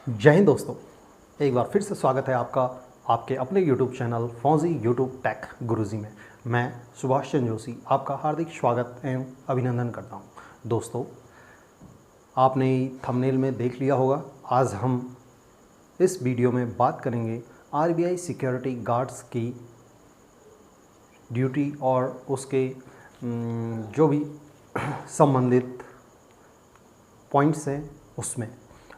जय हिंद दोस्तों, एक बार फिर से स्वागत है आपका आपके अपने YouTube चैनल फौजी यूट्यूब टेक गुरुजी में। मैं सुभाष चंद्र जोशी आपका हार्दिक स्वागत एवं अभिनंदन करता हूं। दोस्तों, आपने थंबनेल में देख लिया होगा, आज हम इस वीडियो में बात करेंगे RBI सिक्योरिटी गार्ड्स की ड्यूटी और उसके जो भी संबंधित पॉइंट्स हैं उसमें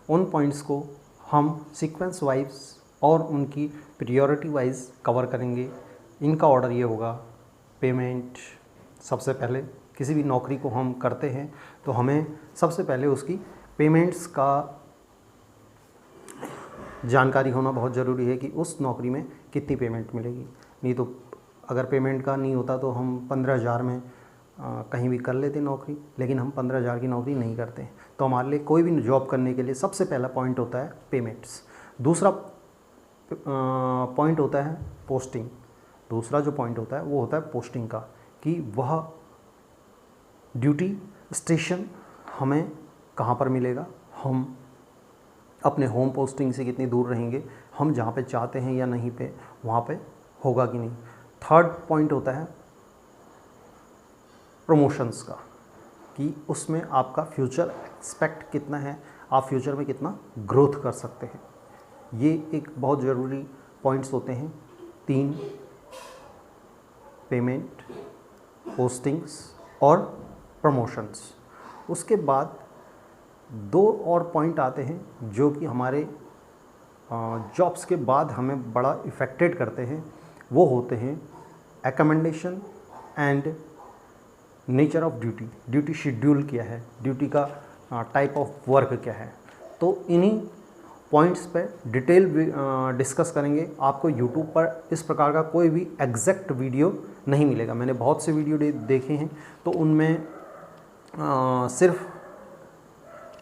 उन पॉइंट्स को हम सीक्वेंस वाइज और उनकी प्रायोरिटी वाइज कवर करेंगे। इनका ऑर्डर ये होगा। पेमेंट, सबसे पहले किसी भी नौकरी को हम करते हैं तो हमें सबसे पहले उसकी पेमेंट्स का जानकारी होना बहुत ज़रूरी है कि उस नौकरी में कितनी पेमेंट मिलेगी। नहीं तो अगर पेमेंट का नहीं होता तो हम 15,000 में कहीं भी कर लेते नौकरी, लेकिन हम 15,000 की नौकरी नहीं करते। तो हमारे लिए कोई भी जॉब करने के लिए सबसे पहला पॉइंट होता है पेमेंट्स। दूसरा पॉइंट होता है पोस्टिंग। दूसरा जो पॉइंट होता है वो होता है पोस्टिंग का, कि वह ड्यूटी स्टेशन हमें कहाँ पर मिलेगा, हम अपने होम पोस्टिंग से कितनी दूर रहेंगे, हम जहाँ पे चाहते हैं या नहीं पे वहाँ पे होगा कि नहीं। थर्ड पॉइंट होता है प्रमोशंस का, कि उसमें आपका फ्यूचर एक्सपेक्ट कितना है, आप फ्यूचर में कितना ग्रोथ कर सकते हैं। ये एक बहुत ज़रूरी पॉइंट्स होते हैं। 3, पेमेंट, पोस्टिंग्स और प्रमोशंस। उसके बाद 2 और पॉइंट आते हैं जो कि हमारे जॉब्स के बाद हमें बड़ा इफ़ेक्टेड करते हैं। वो होते हैं accommodation and nature of duty. Duty schedule क्या है, ड्यूटी का टाइप ऑफ वर्क क्या है। तो इन्हीं पॉइंट्स पे डिटेल डिस्कस करेंगे। आपको यूट्यूब पर इस प्रकार का कोई भी एग्जैक्ट वीडियो नहीं मिलेगा। मैंने बहुत से वीडियो देखे हैं तो उनमें सिर्फ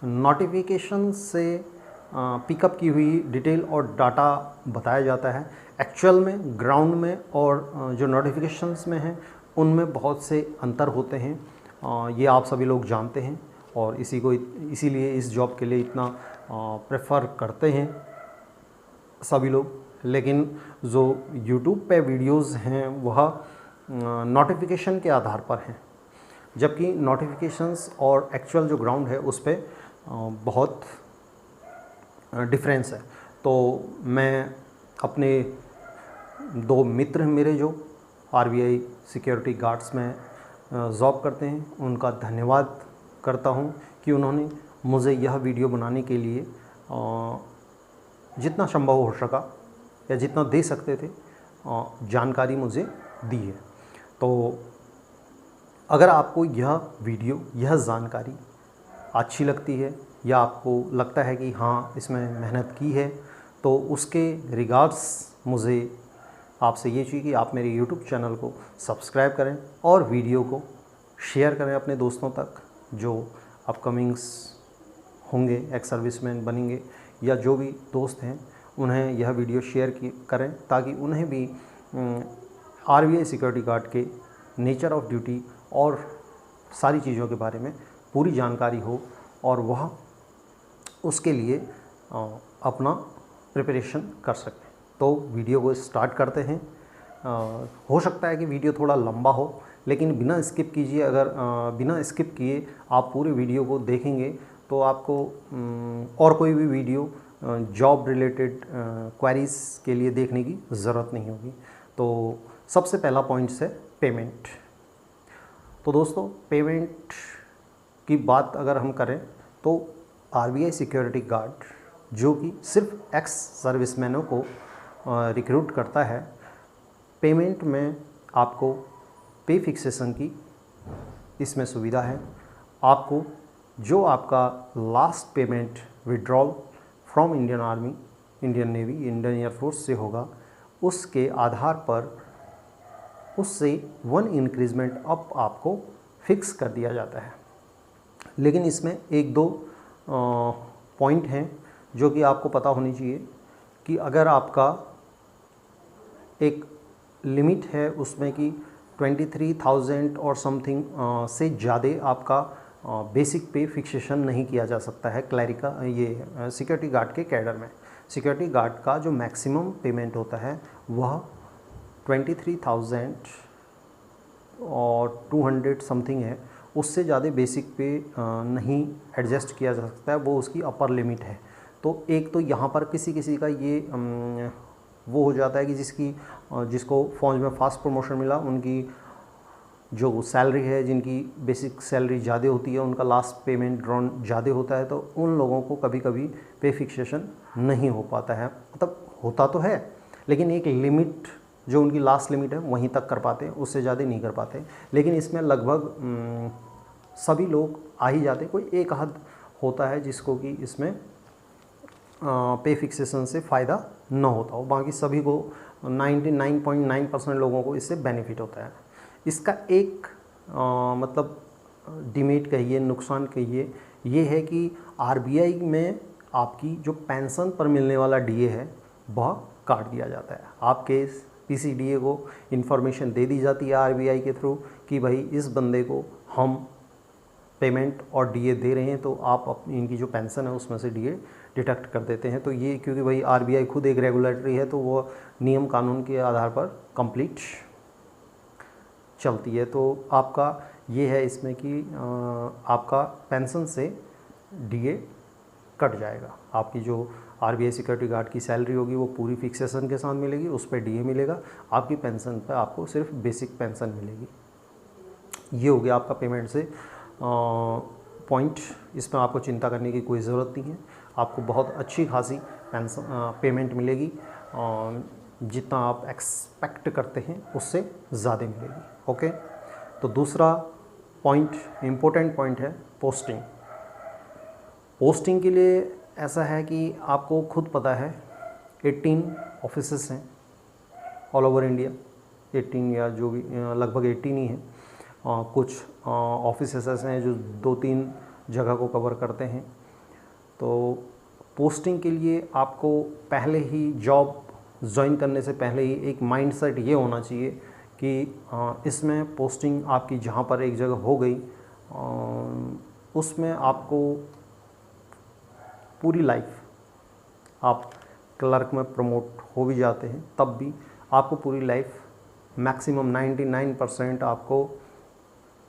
नोटिफिकेशन से पिकअप की हुई डिटेल और डाटा बताया जाता है। एक्चुअल में, ग्राउंड में और जो नोटिफिकेशंस में हैं उनमें बहुत से अंतर होते हैं। ये आप सभी लोग जानते हैं और इसीलिए इस जॉब के लिए इतना प्रेफर करते हैं सभी लोग। लेकिन जो YouTube पे वीडियोस हैं वह नोटिफिकेशन के आधार पर हैं, जबकि नोटिफिकेशंस और एक्चुअल जो ग्राउंड है उस पर बहुत डिफरेंस है। तो मैं अपने 2 मित्र मेरे जो RBI सिक्योरिटी गार्ड्स में जॉब करते हैं, उनका धन्यवाद करता हूं कि उन्होंने मुझे यह वीडियो बनाने के लिए जितना संभव हो सका या जितना दे सकते थे जानकारी मुझे दी है। तो अगर आपको यह वीडियो, यह जानकारी अच्छी लगती है या आपको लगता है कि हाँ इसमें मेहनत की है, तो उसके रिगार्ड्स मुझे आपसे ये चाहिए कि आप मेरे YouTube चैनल को सब्सक्राइब करें और वीडियो को शेयर करें अपने दोस्तों तक जो अपकमिंग्स होंगे, एक्स सर्विसमैन बनेंगे या जो भी दोस्त हैं, उन्हें यह वीडियो शेयर करें ताकि उन्हें भी RBI सिक्योरिटी गार्ड के नेचर ऑफ ड्यूटी और सारी चीज़ों के बारे में पूरी जानकारी हो और वह उसके लिए अपना प्रिपरेशन कर सकें। तो वीडियो को स्टार्ट करते हैं। हो सकता है कि वीडियो थोड़ा लंबा हो, लेकिन बिना स्किप कीजिए। अगर बिना स्किप किए आप पूरे वीडियो को देखेंगे तो आपको और कोई भी वीडियो जॉब रिलेटेड क्वेरीज के लिए देखने की ज़रूरत नहीं होगी। तो सबसे पहला पॉइंट है पेमेंट। तो दोस्तों, पेमेंट की बात अगर हम करें तो RBI सिक्योरिटी गार्ड जो कि सिर्फ एक्स सर्विसमैनों को रिक्रूट करता है, पेमेंट में आपको पे फिक्सेशन की इसमें सुविधा है। आपको जो आपका last payment withdrawal from Indian army, Indian navy, Indian air force से होगा, उसके आधार पर उससे 1 इंक्रीजमेंट अप आपको फिक्स कर दिया जाता है। लेकिन इसमें 1-2 पॉइंट हैं जो कि आपको पता होनी चाहिए कि अगर आपका एक लिमिट है उसमें कि 23,000 और समथिंग से ज़्यादा आपका बेसिक पे फिक्सेशन नहीं किया जा सकता है ये सिक्योरिटी गार्ड के कैडर में। सिक्योरिटी गार्ड का जो मैक्सिमम पेमेंट होता है वह 23,000 और 200 समथिंग है, उससे ज़्यादा बेसिक पे नहीं एडजस्ट किया जा सकता है, वो उसकी अपर लिमिट है। तो एक तो यहाँ पर किसी किसी का ये वो हो जाता है कि जिसको फौज में फास्ट प्रमोशन मिला, उनकी जो सैलरी है, जिनकी बेसिक सैलरी ज़्यादा होती है, उनका लास्ट पेमेंट ड्रॉन ज़्यादा होता है, तो उन लोगों को कभी कभी पे फिक्सेशन नहीं हो पाता है। मतलब होता तो है, लेकिन एक लिमिट जो उनकी लास्ट लिमिट है वहीं तक कर पाते हैं, उससे ज़्यादा नहीं कर पाते। लेकिन इसमें लगभग सभी लोग आ ही जाते, कोई एक हद होता है जिसको कि इसमें पे फिक्सेशन से फ़ायदा न होता हो, बाकी सभी को 99.9% लोगों को इससे बेनिफिट होता है। इसका एक मतलब डिमेरिट कहिए, नुकसान कहिए, ये है कि आरबीआई में आपकी जो पेंशन पर मिलने वाला डीए है वह काट दिया जाता है। आपके पीसीडीए को इन्फॉर्मेशन दे दी जाती है आरबीआई के थ्रू कि भाई इस बंदे को हम पेमेंट और डीए दे रहे हैं, तो आप इनकी जो पेंशन है उसमें से डीए डिडक्ट कर देते हैं। तो ये क्योंकि भाई आरबीआई खुद एक रेगुलेटरी है, तो वो नियम कानून के आधार पर कंप्लीट चलती है। तो आपका ये है इसमें कि आपका पेंशन से डीए कट जाएगा। आपकी जो आरबीआई सिक्योरिटी गार्ड की सैलरी होगी वो पूरी फिक्सेशन के साथ मिलेगी, उस पर डीए मिलेगा। आपकी पेंशन पर आपको सिर्फ बेसिक पेंशन मिलेगी। ये हो गया आपका पेमेंट से पॉइंट। इसमें आपको चिंता करने की कोई ज़रूरत नहीं है, आपको बहुत अच्छी खासी पेमेंट मिलेगी, जितना आप एक्सपेक्ट करते हैं उससे ज़्यादा मिलेगी। ओके, तो दूसरा पॉइंट, इम्पोर्टेंट पॉइंट है पोस्टिंग। पोस्टिंग के लिए ऐसा है कि आपको खुद पता है 18 ऑफिसेस हैं ऑल ओवर इंडिया, 18 या जो भी लगभग 18 ही हैं। कुछ ऑफिसेस ऐसे हैं जो 2-3 जगह को कवर करते हैं। तो पोस्टिंग के लिए आपको पहले ही जॉब ज्वाइन करने से पहले ही एक माइंडसेट ये होना चाहिए कि इसमें पोस्टिंग आपकी जहाँ पर एक जगह हो गई, उसमें आपको पूरी लाइफ, आप क्लर्क में प्रमोट हो भी जाते हैं तब भी आपको पूरी लाइफ मैक्सिमम 99% आपको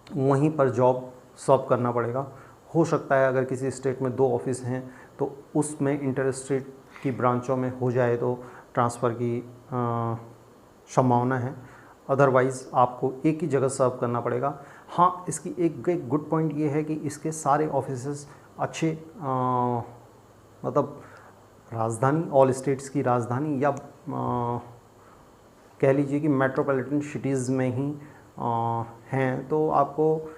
वहीं पर जॉब सर्व करना पड़ेगा। हो सकता है अगर किसी स्टेट में 2 ऑफिस हैं तो उसमें इंटर स्टेट की ब्रांचों में हो जाए तो ट्रांसफ़र की संभावना है, अदरवाइज़ आपको एक ही जगह सर्व करना पड़ेगा। हाँ, इसकी एक गुड पॉइंट ये है कि इसके सारे ऑफिसेस अच्छे मतलब राजधानी, ऑल स्टेट्स की राजधानी या कह लीजिए कि मेट्रोपॉलिटन सिटीज़ में ही हैं। तो आपको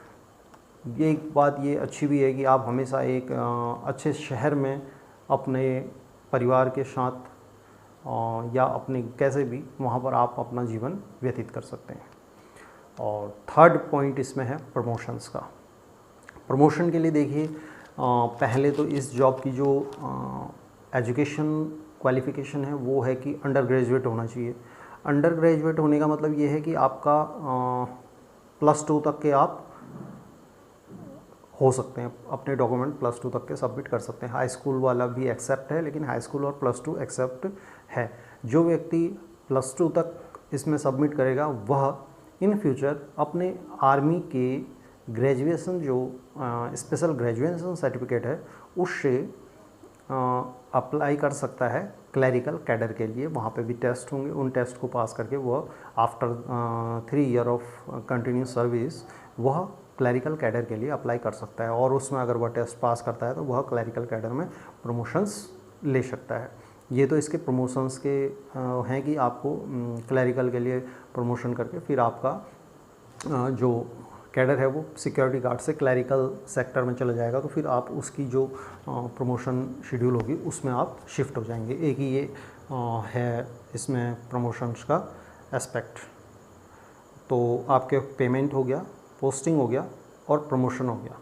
ये एक बात ये अच्छी भी है कि आप हमेशा एक अच्छे शहर में अपने परिवार के साथ या अपने कैसे भी वहाँ पर आप अपना जीवन व्यतीत कर सकते हैं। और थर्ड पॉइंट इसमें है प्रमोशंस का। प्रमोशन के लिए देखिए, पहले तो इस जॉब की जो एजुकेशन क्वालिफ़िकेशन है वो है कि अंडर ग्रेजुएट होना चाहिए। अंडर ग्रेजुएट होने का मतलब ये है कि आपका +2 तक के आप हो सकते हैं, अपने डॉक्यूमेंट +2 तक के सबमिट कर सकते हैं। हाई स्कूल वाला भी एक्सेप्ट है, लेकिन हाई स्कूल और +2 एक्सेप्ट है। जो व्यक्ति +2 तक इसमें सबमिट करेगा वह इन फ्यूचर अपने आर्मी के ग्रेजुएशन जो स्पेशल ग्रेजुएशन सर्टिफिकेट है उससे अप्लाई कर सकता है क्लरिकल कैडर के लिए। वहाँ पे भी टेस्ट होंगे, उन टेस्ट को पास करके वह after 3 year of continuous service वह क्लरिकल कैडर के लिए अप्लाई कर सकता है। और उसमें अगर वह टेस्ट पास करता है तो वह क्लरिकल कैडर में प्रमोशंस ले सकता है। ये तो इसके प्रमोशंस के हैं कि आपको क्लरिकल के लिए प्रमोशन करके फिर आपका जो कैडर है वो सिक्योरिटी गार्ड से क्लरिकल सेक्टर में चला जाएगा, तो फिर आप उसकी जो प्रमोशन शेड्यूल होगी उसमें आप शिफ्ट हो जाएंगे। एक ही ये है इसमें प्रमोशंस का एस्पेक्ट। तो आपके पेमेंट हो गया, पोस्टिंग हो गया और प्रमोशन हो गया,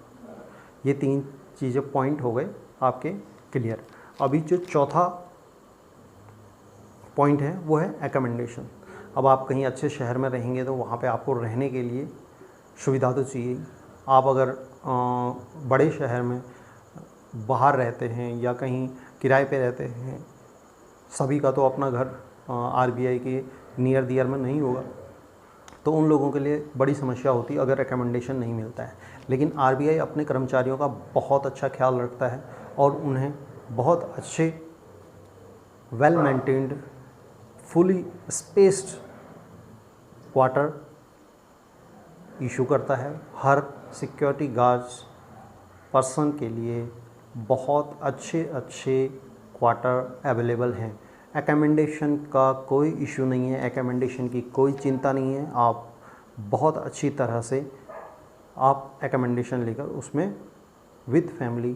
ये 3 चीज़ें पॉइंट हो गए आपके क्लियर। अभी जो चौथा पॉइंट है वो है एकोमोडेशन। अब आप कहीं अच्छे शहर में रहेंगे तो वहाँ पे आपको रहने के लिए सुविधा तो चाहिए। आप अगर बड़े शहर में बाहर रहते हैं या कहीं किराए पे रहते हैं, सभी का तो अपना घर आरबीआई के नियर दियर में नहीं होगा, तो उन लोगों के लिए बड़ी समस्या होती है अगर रिकमेंडेशन नहीं मिलता है। लेकिन आरबीआई अपने कर्मचारियों का बहुत अच्छा ख्याल रखता है और उन्हें बहुत अच्छे well maintained fully spaced quarter issue करता है। हर सिक्योरिटी गार्ड्स पर्सन के लिए बहुत अच्छे क्वार्टर अवेलेबल हैं। एकोमोडेशन का कोई इशू नहीं है, एकोमोडेशन की कोई चिंता नहीं है। आप बहुत अच्छी तरह से आप एकोमोडेशन लेकर उसमें विद फैमिली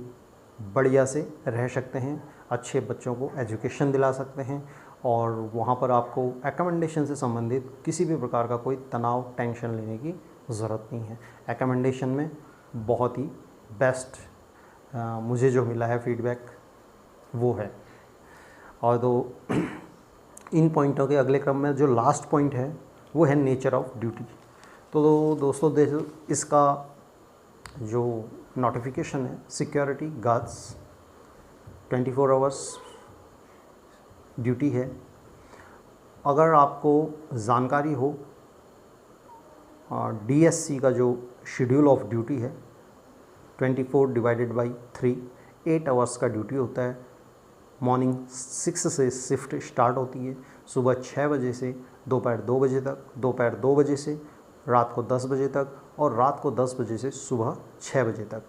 बढ़िया से रह सकते हैं, अच्छे बच्चों को एजुकेशन दिला सकते हैं और वहाँ पर आपको एकोमोडेशन से संबंधित किसी भी प्रकार का कोई तनाव टेंशन लेने की ज़रूरत नहीं है। एकोमोडेशन में बहुत ही बेस्ट मुझे जो मिला है फीडबैक वो है। और तो इन पॉइंटों के अगले क्रम में जो लास्ट पॉइंट है वो है नेचर ऑफ ड्यूटी। तो दोस्तों इसका जो नोटिफिकेशन है, सिक्योरिटी गार्ड्स 24 आवर्स ड्यूटी है। अगर आपको जानकारी हो डीएससी का जो शेड्यूल ऑफ ड्यूटी है 24/3 8 आवर्स का ड्यूटी होता है। मॉर्निंग 6 से शिफ्ट स्टार्ट होती है, सुबह 6 बजे से दोपहर 2 बजे तक, दोपहर 2 बजे से रात को 10 बजे तक और रात को 10 बजे से सुबह 6 बजे तक।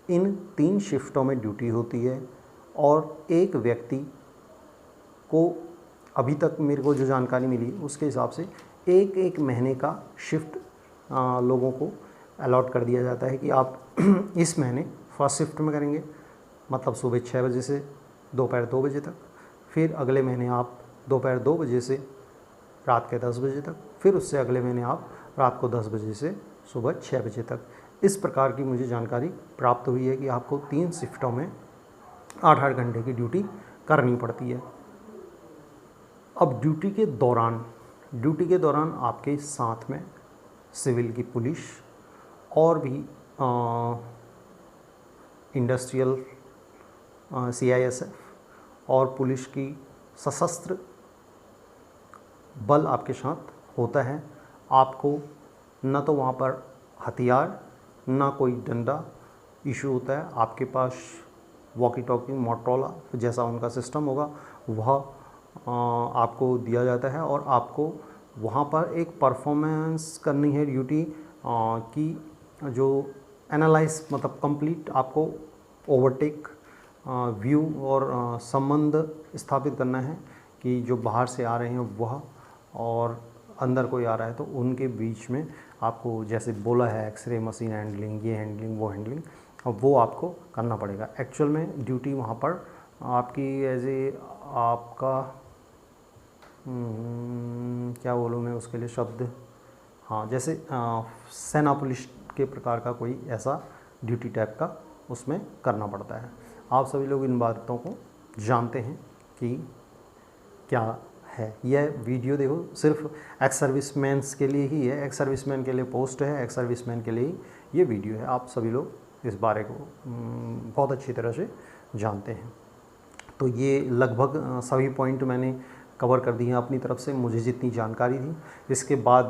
इन 3 शिफ्टों में ड्यूटी होती है और एक व्यक्ति को अभी तक मेरे को जो जानकारी मिली उसके हिसाब से एक महीने का शिफ्ट लोगों को अलॉट कर दिया जाता है कि आप इस महीने फर्स्ट शिफ्ट में करेंगे, मतलब सुबह 6 बजे से दोपहर 2 बजे तक, फिर अगले महीने आप दोपहर 2 बजे से रात के 10 बजे तक, फिर उससे अगले महीने आप रात को 10 बजे से सुबह 6 बजे तक। इस प्रकार की मुझे जानकारी प्राप्त हुई है कि आपको 3 शिफ्टों में 8-8 घंटे की ड्यूटी करनी पड़ती है। अब ड्यूटी के दौरान आपके साथ में सिविल की पुलिस और भी इंडस्ट्रियल CISF और पुलिस की सशस्त्र बल आपके साथ होता है। आपको न तो वहाँ पर हथियार ना कोई डंडा इशू होता है, आपके पास वॉकी टॉकी मोटरोला जैसा उनका सिस्टम होगा वह आपको दिया जाता है और आपको वहाँ पर एक परफॉर्मेंस करनी है ड्यूटी की जो एनालाइज मतलब कंप्लीट आपको ओवरटेक व्यू और संबंध स्थापित करना है कि जो बाहर से आ रहे हैं वह और अंदर कोई आ रहा है तो उनके बीच में आपको जैसे बोला है एक्सरे मशीन हैंडलिंग, ये हैंडलिंग वो हैंडलिंग, और वो आपको करना पड़ेगा। एक्चुअल में ड्यूटी वहाँ पर आपकी एज ए आपका क्या बोलूँ मैं उसके लिए शब्द, हाँ जैसे सेना पुलिस के प्रकार का कोई ऐसा ड्यूटी टाइप का उसमें करना पड़ता है। आप सभी लोग इन बातों को जानते हैं कि क्या है। यह वीडियो देखो सिर्फ एक्स सर्विसमैन्स के लिए ही है, एक्स सर्विसमैन के लिए पोस्ट है, एक्स सर्विसमैन के लिए ही ये वीडियो है। आप सभी लोग इस बारे को बहुत अच्छी तरह से जानते हैं। तो ये लगभग सभी पॉइंट मैंने कवर कर दिए हैं अपनी तरफ से, मुझे जितनी जानकारी थी। इसके बाद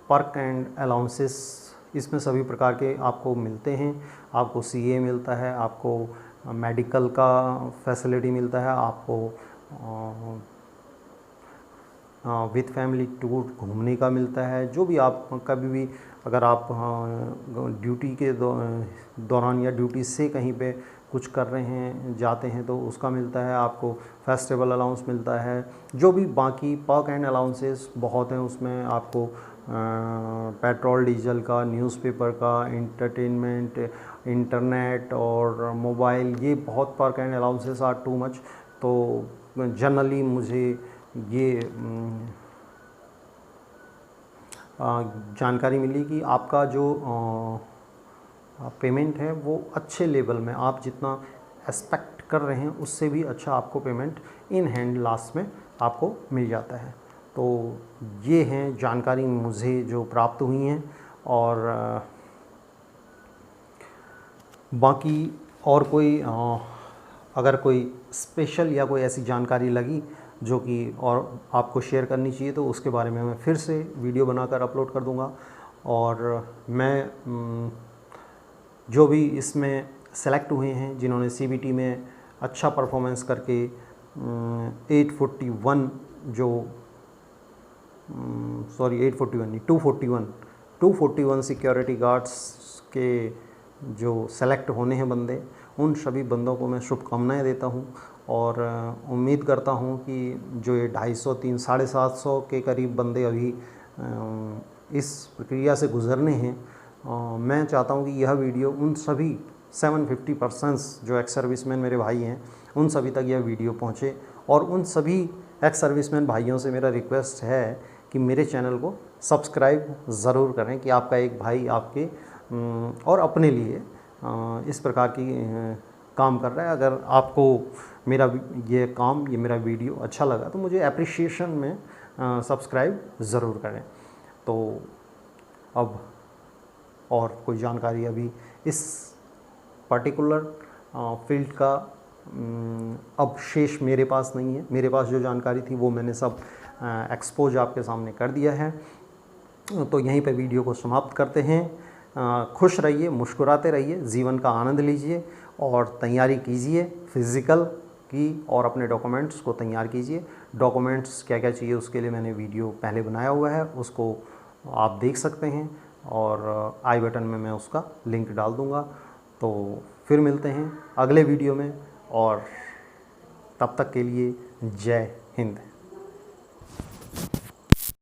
पर्क एंड अलाउंसेस इसमें सभी प्रकार के आपको मिलते हैं। आपको CA मिलता है, आपको मेडिकल का फैसिलिटी मिलता है, आपको विद फैमिली टूर घूमने का मिलता है। जो भी आप कभी भी अगर आप ड्यूटी के दौरान या ड्यूटी से कहीं पे कुछ कर रहे हैं जाते हैं तो उसका मिलता है। आपको फेस्टिवल अलाउंस मिलता है। जो भी बाकी पर्क एंड अलाउंसेस बहुत हैं उसमें आपको पेट्रोल डीजल का, न्यूज़पेपर का, इंटरटेनमेंट, इंटरनेट और मोबाइल, ये बहुत perk and allowances are too much. तो जनरली मुझे ये जानकारी मिली कि आपका जो पेमेंट है वो अच्छे लेवल में, आप जितना एक्सपेक्ट कर रहे हैं उससे भी अच्छा आपको पेमेंट इन हैंड लास्ट में आपको मिल जाता है। तो ये हैं जानकारी मुझे जो प्राप्त हुई हैं और बाकी और कोई अगर कोई स्पेशल या कोई ऐसी जानकारी लगी जो कि और आपको शेयर करनी चाहिए तो उसके बारे में मैं फिर से वीडियो बनाकर अपलोड कर दूंगा। और मैं जो भी इसमें सेलेक्ट हुए हैं जिन्होंने CBT में अच्छा परफॉर्मेंस करके 841 जो सॉरी 841 नहीं 241 सिक्योरिटी गार्ड्स के जो सेलेक्ट होने हैं बंदे, उन सभी बंदों को मैं शुभकामनाएं देता हूं और उम्मीद करता हूं कि जो ये 250, 300, 750 के करीब बंदे अभी इस प्रक्रिया से गुज़रने हैं, मैं चाहता हूं कि यह वीडियो उन सभी 750% जो एक्स सर्विसमैन मेरे भाई हैं उन सभी तक यह वीडियो पहुंचे। और उन सभी एक्स सर्विसमैन भाइयों से मेरा रिक्वेस्ट है कि मेरे चैनल को सब्सक्राइब ज़रूर करें कि आपका एक भाई आपके और अपने लिए इस प्रकार की काम कर रहा है। अगर आपको मेरा ये काम, ये मेरा वीडियो अच्छा लगा तो मुझे एप्रिसिएशन में सब्सक्राइब ज़रूर करें। तो अब और कोई जानकारी अभी इस पर्टिकुलर फील्ड का अब शेष मेरे पास नहीं है। मेरे पास जो जानकारी थी वो मैंने सब एक्सपोज आपके सामने कर दिया है। तो यहीं पे वीडियो को समाप्त करते हैं। खुश रहिए, मुस्कुराते रहिए, जीवन का आनंद लीजिए और तैयारी कीजिए फिज़िकल की और अपने डॉक्यूमेंट्स को तैयार कीजिए। डॉक्यूमेंट्स क्या क्या चाहिए उसके लिए मैंने वीडियो पहले बनाया हुआ है, उसको आप देख सकते हैं और आई बटन में मैं उसका लिंक डाल दूँगा। तो फिर मिलते हैं अगले वीडियो में और तब तक के लिए जय हिंद।